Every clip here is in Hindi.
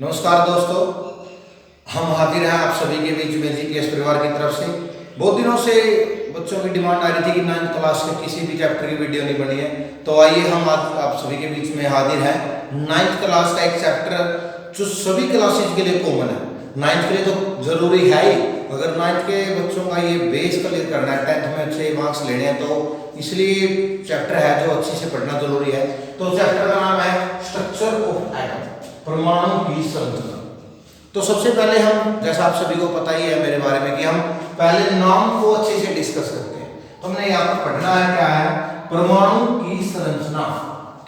नमस्कार दोस्तों, हम हाजिर हैं आप सभी के बीच में जीपीएस परिवार की तरफ से। बहुत दिनों से बच्चों की डिमांड आ रही थी कि 9th क्लास के किसी भी चैप्टर की वीडियो नहीं बनी है, तो आइए हम आज आप सभी के बीच में हाजिर हैं। 9th क्लास का एक चैप्टर जो सभी क्लासेज के लिए कॉमन है, 9th के लिए तो जरूरी है ही। अगर 9th के बच्चों का ये बेस क्लियर करना है, 10th में अच्छे मार्क्स लेने हैं, तो इसलिए चैप्टर है जो अच्छे से पढ़ना जरूरी है। तो चैप्टर का नाम है स्ट्रक्चर ऑफ एटम, परमाणु की संरचना। तो सबसे पहले हम, जैसा आप सभी को पता ही है मेरे बारे में, कि हम पहले नाम को अच्छे से डिस्कस करते हैं। तो हमने यहाँ पर पढ़ना है क्या है, परमाणु की संरचना,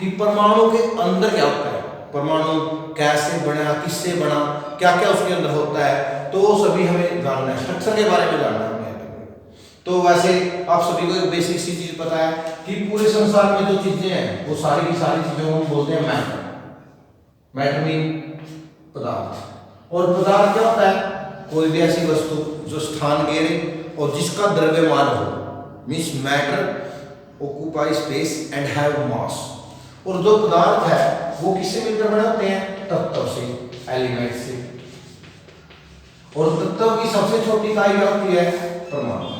कि परमाणु के अंदर क्या होता है, परमाणु कैसे बना, किससे बना, क्या क्या उसके अंदर होता है, तो वो सभी हमें जानना है, स्ट्रक्चर के बारे में जानना है। तो वैसे आप सभी को एक बेसिक सी चीज पता है कि पूरे संसार में जो चीजें हैं वो सारी की सारी चीजों को हम बोलते हैं मैटर। मैटर मीन पदार्थ। और पदार्थ क्या होता है, कोई भी ऐसी वस्तु जो स्थान घेरे और जिसका द्रव्यमान हो, means matter occupy space and have मास। और जो पदार्थ है वो किससे मिलकर बने होते हैं, तत्व से, एलिमेंट से। और तत्व की सबसे छोटी इकाई क्या होती है, परमाणु।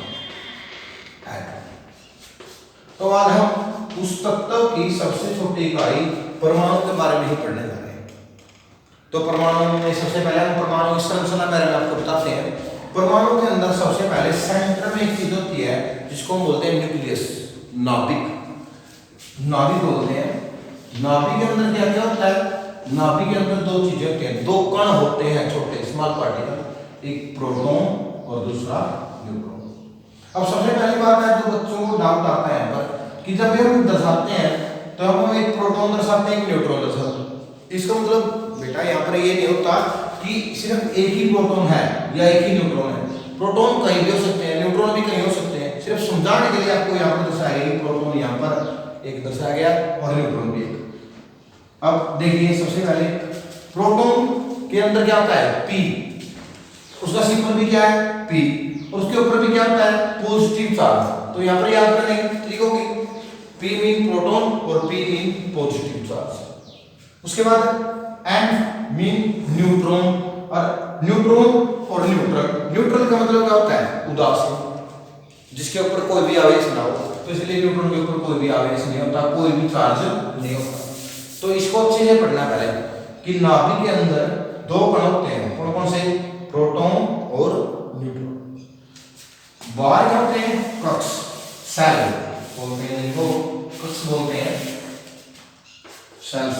तो आज हम उस तत्व की सबसे छोटी इकाई परमाणु के बारे में ही पढ़ने जा रहे हैं। तो परमाणु में सबसे पहले हम परमाणु की संरचना बारे में आपको बताते हैं। परमाणु के अंदर सबसे पहले सेंटर में एक चीज होती है जिसको हम बोलते हैं न्यूक्लियस, नाभिक। नाभिक बोलते हैं। नाभिक के अंदर क्या क्या होता है, नाभिक के अंदर दो चीजें होती हैं, दो कण होते हैं छोटे स्मॉल पार्टिकल, एक प्रोटॉन और दूसरा न्यूट्रॉन। अब सबसे पहली बात है जो बच्चों को डाउट आता है यहाँ पर, कि जब हम दर्शाते हैं तो हम एक प्रोटॉन दर्शाते हैं, एक न्यूट्रॉन दर्शाते हैं। इसका मतलब बेटा यहाँ पर ये नहीं होता कि सिर्फ एक ही प्रोटॉन है या एक ही न्यूट्रॉन है। प्रोटॉन कहीं भी हो सकते हैं, न्यूट्रॉन भी कहीं हो सकते हैं। सिर्फ समझाने के लिए आपको यहाँ पर दर्शाया गया, प्रोटॉन यहाँ पर एक दर्शाया गया और न्यूट्रॉन भी एक। अब देखिए सबसे पहले प्रोटॉन के अंदर क्या होता है, पी, उसका सिंबल भी क्या है, पी, और उसके ऊपर भी क्या होता है, पॉजिटिव चार्ज। तो यहाँ पर याद करने की तरीक होगी, P मीन प्रोटॉन और P मीन पॉजिटिव चार्ज। उसके बाद N मीन न्यूट्रॉन, और न्यूट्रॉन और न्यूट्रल। न्यूट्रल का मतलब क्या होता है, उदासीन, जिसके ऊपर कोई भी आवेश ना हो। तो इसलिए न्यूट्रॉन के ऊपर कोई भी आवेश नहीं होता, कोई भी चार्ज नहीं होता। तो इसको अच्छे से पढ़ना पहले कि नाभिक के अंदर दो कण होते हैं, कौन कौन से, प्रोटॉन और न्यूट्रॉन। बाहर क्या होते हैं, कक्ष, सेल बोलते हैं इनको, कक्ष बोलते हैं, सेल्स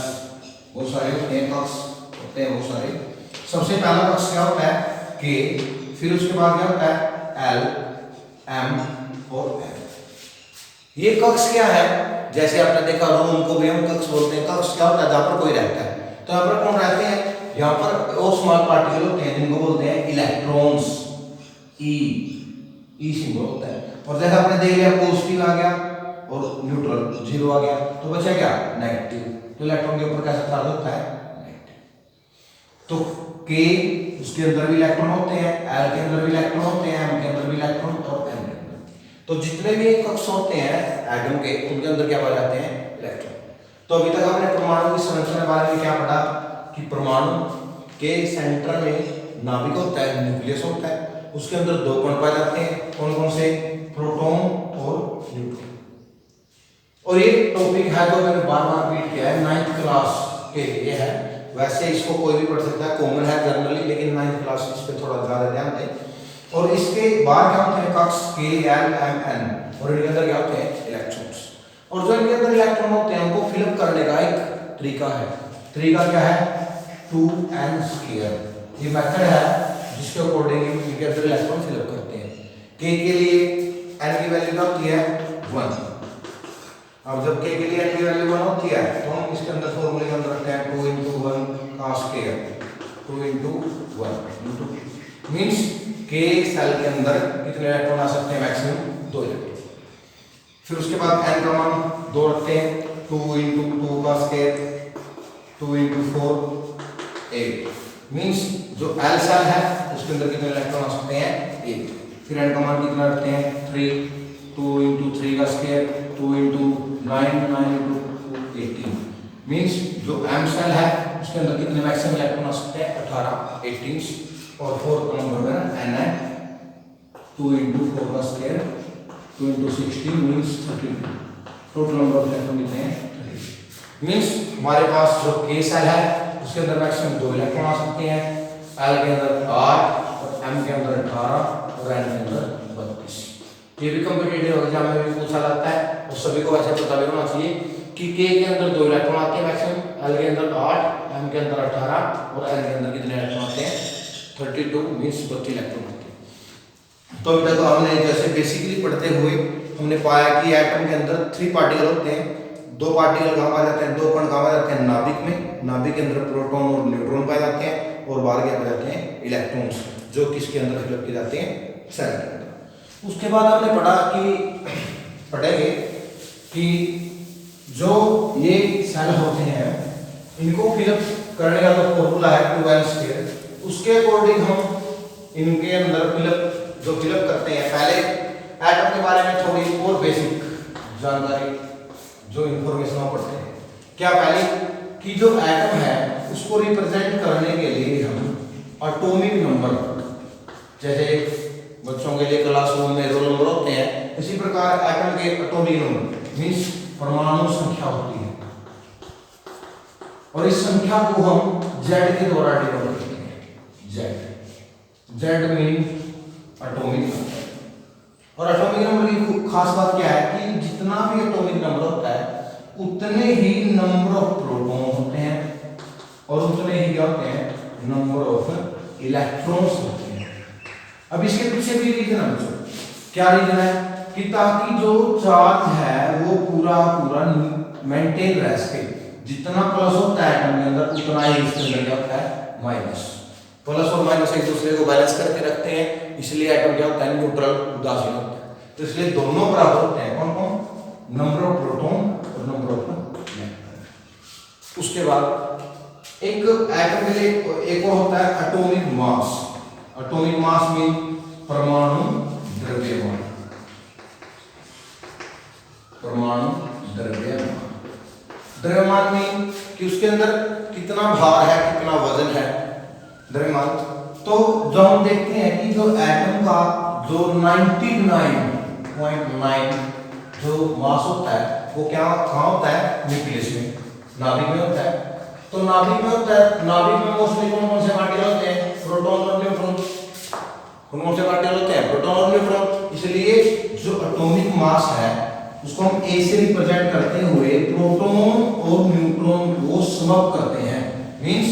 बहुत सारे होते हैं, कक्ष होते हैं बहुत सारे। सबसे पहला कक्ष क्या होता है, के, फिर उसके बाद क्या होता है, एल, एम और एन। ये कक्ष क्या है, जैसे आपने देखा रूम को भी हम कक्ष बोलते हैं। कक्ष क्या होता है, जहां पर कोई रहता है। तो यहाँ पर कौन रहते हैं, यहाँ पर वो स्मॉल पार्टिकल होते हैं जिनको बोलते हैं इलेक्ट्रॉन्स, ई सिंबल होता है। और जैसा आपने देख लिया, पॉजिटिव आ गया और न्यूट्रल जीरो आ गया, तो बचा क्या, नेगेटिव। तो इलेक्ट्रॉन के ऊपर कैसा चार्ज होता है, नेगेटिव। तो के, उसके अंदर भी इलेक्ट्रॉन होते हैं, एल के अंदर भी इलेक्ट्रॉन होते हैं, एम के अंदर भी इलेक्ट्रॉन और एन के अंदर। तो जितने भी कक्ष होते हैं एटम के, उनके अंदर क्या पाए जाते हैं, इलेक्ट्रॉन। तो अभी तक हमने परमाणु की संरचना के बारे में क्या पढ़ा, कि परमाणु के सेंटर में नाभिक होता है, न्यूक्लियस होता है, उसके अंदर दो कण पाए जाते हैं, कौन कौन से, प्रोटॉन और न्यूट्रॉन। और ये टॉपिक है जो मैंने बार बार रिपीट किया है, 9th क्लास के लिए है। वैसे इसको कोई भी पढ़ सकता है, कॉमन है जनरली, लेकिन 9th क्लास इस पे थोड़ा ज्यादा ध्यान दें। और इसके बाद क्या होते हैं, कक्ष के, एल, एम, एन, और इनके अंदर क्या होते हैं, इलेक्ट्रॉन्स। और जो इनके अंदर इलेक्ट्रॉन होते हैं उनको फिलअप करने का एक तरीका है। तरीका क्या है, 2n²। ये मेथड है जिसके अकॉर्डिंग इनके अंदर इलेक्ट्रॉन फिलअप करते हैं। के लिए n की वैल्यू क्या होती है, 1। अब जब के लिए n की वैल्यू 1 होती है तो हम इसके अंदर फॉर्मूले के अंदर रखते हैं 2 × 1 का स्क्वायर, 2 × 1 मींस के सेल के अंदर कितने इलेक्ट्रॉन आ सकते हैं, मैक्सिमम 2 इलेक्ट्रॉन। फिर उसके बाद n का मान 2 रखते हैं, 2 × 2 का स्क्वायर, 2 × 4 8 मींस जो L सेल है उसके अंदर कितने इलेक्ट्रॉन आ सकते हैं, 8। फिर n का मान कितना रखते हैं, 3, 2 × 3 का स्क्वायर, 2 × 9 × 2 18 मीन्स जो एम सेल है उसके अंदर कितने मैक्सिमम इलेक्ट्रॉन आ सकते हैं 18 18 और 4 नंबर में एन है 2 × 4 का square 2 × 16 means 32 total number of electron कितने हैं मीन्स हमारे पास जो के सेल है उसके अंदर मैक्सिमम 2 इलेक्ट्रॉन आ सकते हैं एल के अंदर 8 और एम के अंदर 18 और एन के अंदर 32 ये भी कॉम्पिटिटिव एग्जाम में भी पूछा जाता है और सभी को वैसे पता भी होना चाहिए कि के अंदर 2 इलेक्ट्रॉन आते हैं मैक्सिमम एल के अंदर 8 एम के अंदर 18 और एन के अंदर कितने इलेक्ट्रॉन आते हैं 32 मीन्स 32 इलेक्ट्रॉन आते हैं। तो अभी तक हमने जैसे बेसिकली पढ़ते हुए हमने पाया कि एटम के अंदर 3 पार्टिकल होते हैं 2 पार्टिकल कहाँ पाए जाते हैं 2 कण कहाँ पाए जाते हैं नाभिक में नाभिक के अंदर प्रोटॉन और न्यूट्रॉन पाए जाते हैं और बाहर क्या पाए जाते हैं इलेक्ट्रॉन्स जो किसके अंदर फिलअप किए जाते हैं सेल के अंदर। उसके बाद हमने पढ़ेंगे कि जो ये सेल होते हैं इनको फिलअप करने का जो फॉर्मूला है 2n², उसके अकॉर्डिंग हम इनके अंदर फिलअप करते हैं। पहले एटम के बारे में थोड़ी और बेसिक जानकारी जो इंफॉर्मेशन हम पढ़ते हैं। क्या पहले कि जो एटम है उसको रिप्रेजेंट करने के लिए हम एटॉमिक नंबर, जैसे बच्चों के लिए क्लासरूम में रोल नंबर होते हैं, इसी प्रकार एटम के एटॉमिक नंबर मींस परमाणु संख्या होती है और इस संख्या को हम Z के द्वारा डिनोट करते हैं। Z mean atomic number. और एटॉमिक नंबर की खास बात क्या है कि जितना भी एटॉमिक नंबर होता है उतने ही नंबर ऑफ प्रोटॉन होते हैं और उतने ही क्या होते हैं नंबर ऑफ इलेक्ट्रॉन्स होते हैं। अब इसके पीछे भी रीजन है बच्चों, क्या रीजन है कि ताकि जो चार्ज है वो पूरा मेंटेन रह सके। जितना प्लस होता है एटम के अंदर उतना ही इसके अंदर क्या होता है माइनस। प्लस और माइनस एक दूसरे को बैलेंस करके रखते हैं, इसलिए एटम क्या होता है न्यूट्रल उदासीन होता है। तो इसलिए दोनों बराबर होते हैं। कौन कौन? नंबर ऑफ प्रोटॉन और नंबर ऑफ इलेक्ट्रॉन। उसके बाद एक एटम के लिए एक और होता है atomic mass. Atomic mass mean परमाणु द्रव्यमान। परमाणु द्रव्यमान, द्रव्यमान मीन कि उसके अंदर कितना भार है, कितना वजन है, द्रव्यमान। तो जो हम देखते हैं कि जो एटम का जो 99.9 जो मास होता है वो क्या कहाँ होता है न्यूक्लियस में, नाभिक में होता है। तो नाभिक में होता है, नाभिक में मोस्टली कौन कौन से पार्टिकल होते हैं? प्रोटॉन और न्यूट्रॉन। कौन से पार्टिकल होते हैं? प्रोटॉन और न्यूट्रॉन। इसलिए जो एटॉमिक मास है उसको हम A से रिप्रेजेंट करते हुए प्रोटॉन और न्यूट्रॉन को सम अप करते हैं। मींस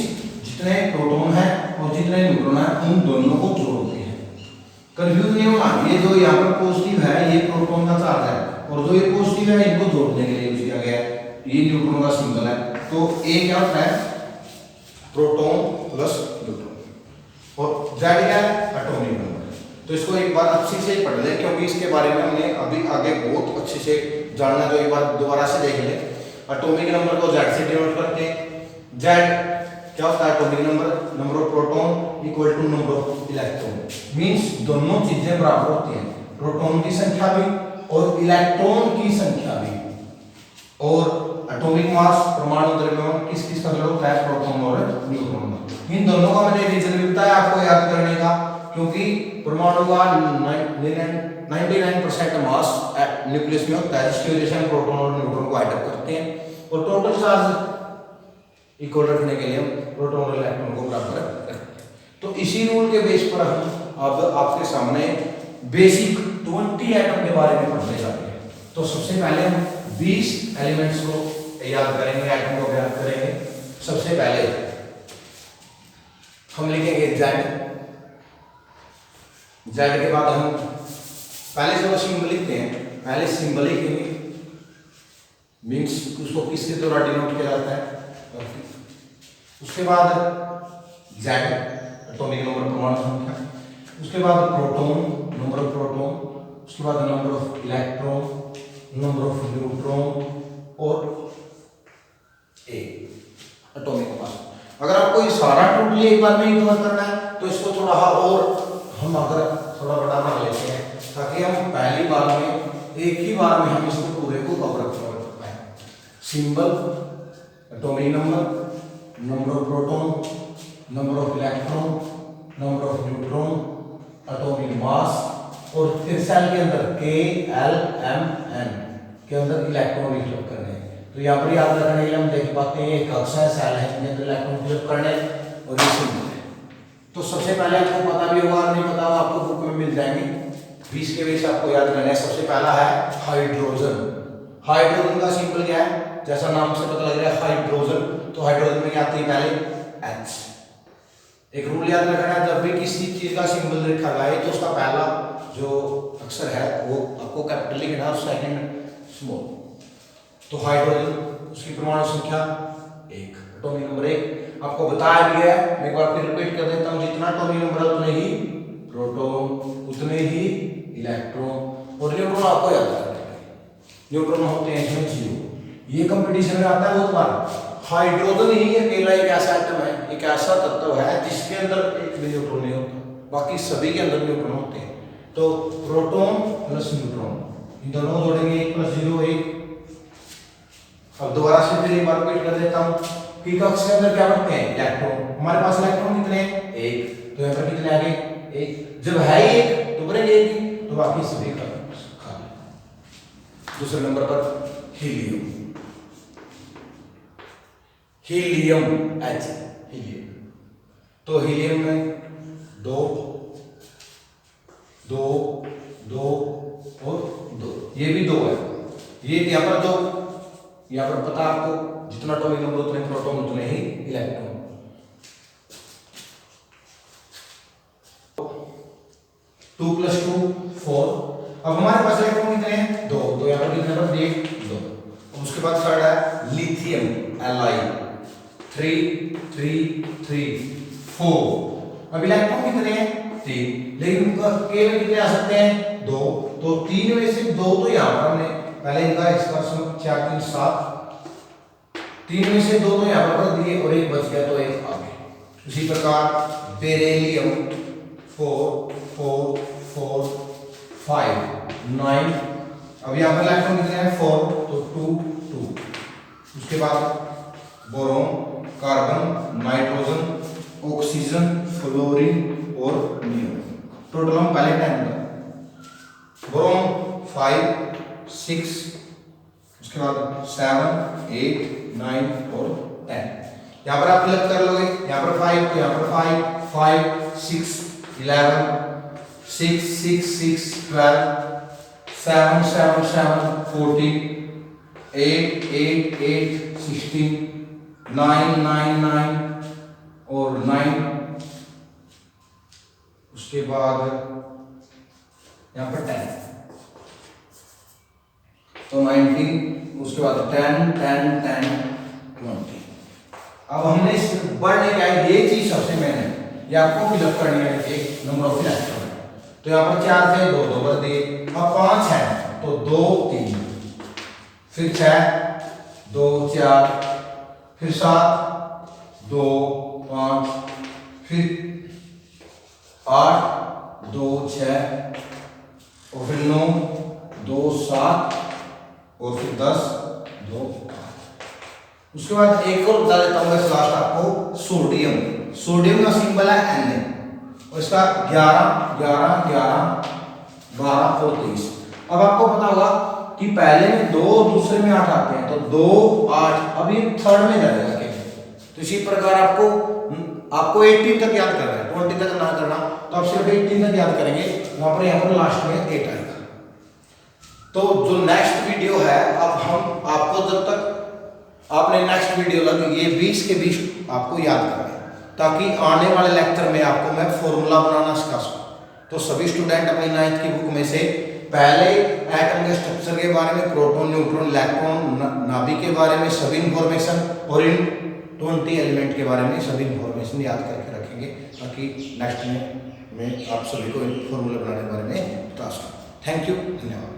जितने प्रोटॉन है और जितने न्यूट्रॉन है उन दोनों को जोड़ते हैं। कंफ्यूज नहीं होना, ये जो यहाँ पर पॉजिटिव है ये प्रोटॉन का चार्ज है और जो ये पॉजिटिव है इनको जोड़ने के लिए यूज किया गया है। ये न्यूट्रॉन का सिंबल है। तो A क्या होता है? प्रोटॉन प्लस न्यूट्रॉन और Z क्या है? Atomic number. तो इसको एक बार अच्छी से पढ़ लें क्योंकि इसके बारे में हमने अभी आगे बहुत अच्छे से जानना, जो एक बार दोबारा से देख लें। एटॉमिक नंबर को Z से डिनोट करते हैं। Z क्या होता है? Atomic number, number of proton equal to number of electron. Means दोनों चीजें बराबर होती हैं, प्रोटॉन की संख्या भी और इलेक्ट्रॉन की संख्या भी। और एटॉमिक मास परमाणु द्रव्यमान किस किस का होता है? प्रोटॉन और न्यूट्रॉन का। इन दोनों का मैंने रीजन भी बताया आपको याद करने का, क्योंकि परमाणु का 99% मास न्यूक्लियस में होता है, जिसकी वजह से हम प्रोटॉन और न्यूट्रॉन को ऐड करते हैं और टोटल चार्ज इक्वल रखने के लिए हम प्रोटॉन और इलेक्ट्रॉन को बराबर रखते हैं। तो इसी रूल के बेस पर हम अब आपके सामने बेसिक 20 एटम के बारे में पढ़ने जा रहे हैं। तो सबसे पहले हम 20 एलिमेंट्स को याद करेंगे, एटम को याद करेंगे। सबसे पहले हम लिखेंगे Z के बाद हम पहले से वो सिंबल लिखते हैं, पहले सिंबल लिखेंगे मींस उसको किसके द्वारा डिनोट किया जाता है। उसके बाद Z एटॉमिक नंबर परमाणु संख्या, उसके बाद प्रोटॉन नंबर ऑफ प्रोटॉन, उसके बाद number of electron, number of neutron और A एटॉमिक मास। अगर आपको ये सारा टोटली एक बार में ही कवर करना है तो इसको थोड़ा और हम अगर थोड़ा बड़ा बना लेते हैं ताकि हम पहली बार में एक ही बार में हम इसको पूरे को कवर कर पाए। Symbol atomic number, number of proton, number of electron, number of neutron, atomic mass और फिर सेल के अंदर K-L-M-N के अंदर इलेक्ट्रॉन फिलअप करने हैं। तो यहाँ पर याद रखने के लिए हम देख पाते हैं एक कक्षा है, सेल है, जिसके अंदर इलेक्ट्रॉन फिलअप करने और ये सिंबल है। तो सबसे पहले आपको पता भी होगा और नहीं पता होगा, आपको बुक में मिल जाएंगे 20 के बेस आपको याद करना है। सबसे पहला है हाइड्रोजन। हाइड्रोजन का सिंबल क्या है? जैसा नाम से पता लग रहा है हाइड्रोजन, तो हाइड्रोजन में क्या आती है पहले H। एक रूल याद रखना है, जब भी किसी चीज का सिंबल लिखा गया तो उसका पहला जो अक्षर है वो आपको कैपिटल लिखना है और सेकंड स्मॉल। तो हाइड्रोजन, उसकी परमाणु संख्या 1, एटॉमिक नंबर 1 आपको बताया गया है। मैं एक बार फिर रिपीट कर देता हूं, जितना एटॉमिक नंबर है उतने ही प्रोटॉन, उतने ही इलेक्ट्रॉन और न्यूट्रॉन आपको याद रखना है। न्यूट्रॉन होते हैं इसमें 0। ये कंपटीशन में आता है बहुत बार। हाइड्रोजन ही अकेला एक ऐसा एटम है, एक ऐसा तत्व है जिसके अंदर एक भी न्यूट्रॉन नहीं होता, बाकी सभी के अंदर न्यूट्रॉन होते हैं। तो प्रोटॉन प्लस न्यूट्रॉन, इन दोनों जोड़ेंगे 1 + 0 1। अब दोबारा से फिर एक बार रिपीट कर देता हूं कि कक्षा के अंदर क्या बनते हैं इलेक्ट्रॉन। हमारे पास इलेक्ट्रॉन कितने हैं? 1। तो यहां पर कितने आ गए? 1। जब है 1 तो बनेंगे 1 ही, तो बाकी सभी खाली। दूसरे नंबर पर हीलियम। Helium H, helium. तो हीलियम में 2 2 2 और 2, ये भी 2 है। ये यहाँ पर जो यहाँ पर पता आपको, जितना एटॉमिक नंबर उतने प्रोटॉन उतने ही इलेक्ट्रॉन। 2 + 2 4। अब हमारे पास इलेक्ट्रॉन कितने हैं? 2। तो यहाँ पर कितने पर दिए? 2। उसके बाद थर्ड है लिथियम Li 3 3 3 4। अब इलेक्ट्रॉन कितने हैं? 3, लेकिन उनका k में कितने आ सकते हैं? 2। तो 3 में से 2 तो यहाँ पर हमने पहले इनका इसका 4 3 7, 3 में से 2 तो यहाँ पर दिए और एक बच गया तो एक आगे। उसी प्रकार बेरिलियम 4 4 4 5 9। अब यहाँ पर इलेक्ट्रॉन कितने हैं? 4, तो 2 2। उसके बाद boron, carbon, nitrogen, oxygen, fluorine और नियोन। टोटल हम पहले 10 का। बोरोन 5 6, उसके बाद 7 8 9 और 10। यहाँ पर आप फिलअप कर लोगे, यहाँ पर 5 तो यहाँ पर 5 5 6 11 6 6 6 12 7 7 7 14 8 8 8 16 9 9 9 और 9। उसके बाद यहाँ पर 10 तो 19। उसके बाद 10 10 10 20। अब हमने इस बढ़ने का ये चीज सबसे मेन है, ये आपको फिलअप करनी है एक नंबर ऑफ इलेक्ट्रॉन। तो यहाँ पर 4 थे 2 2 कर दिए। अब 5 है तो 2 3, फिर 6 2 4, फिर 7 2 5, फिर 8 2 6 और फिर 9 2 7 और फिर 10 2 8। उसके बाद एक और बता देता हूँ मैं लास्ट आपको, सोडियम। सोडियम का सिंबल है Na और इसका 11 11 11 12 और 23। अब आपको पता होगा कि पहले में 2 दूसरे में 8 आते हैं, तो 2 8, अब ये थर्ड में जाएगा। तो इसी प्रकार आपको 18 तक याद करना है, 20 तक ना करना। तो आप सिर्फ 18 तक याद करेंगे, यहाँ पर लास्ट में 8 आएगा। तो जो नेक्स्ट वीडियो है, अब हम आपको जब तक आपने नेक्स्ट वीडियो लगी ये 20 के 20 आपको याद करना है, ताकि आने वाले लेक्चर में आपको मैं फॉर्मूला बनाना सिखा सकूं। तो सभी स्टूडेंट अपनी 9th की बुक में से पहले एटम के स्ट्रक्चर के बारे में, प्रोटॉन न्यूट्रॉन इलेक्ट्रॉन नाभिक के बारे में सभी इंफॉर्मेशन और इन 20 एलिमेंट के बारे में सभी इंफॉर्मेशन याद करके रखेंगे, ताकि नेक्स्ट में मैं आप सभी को इन फॉर्मूला बनाने के बारे में बता सकूं। थैंक यू, धन्यवाद।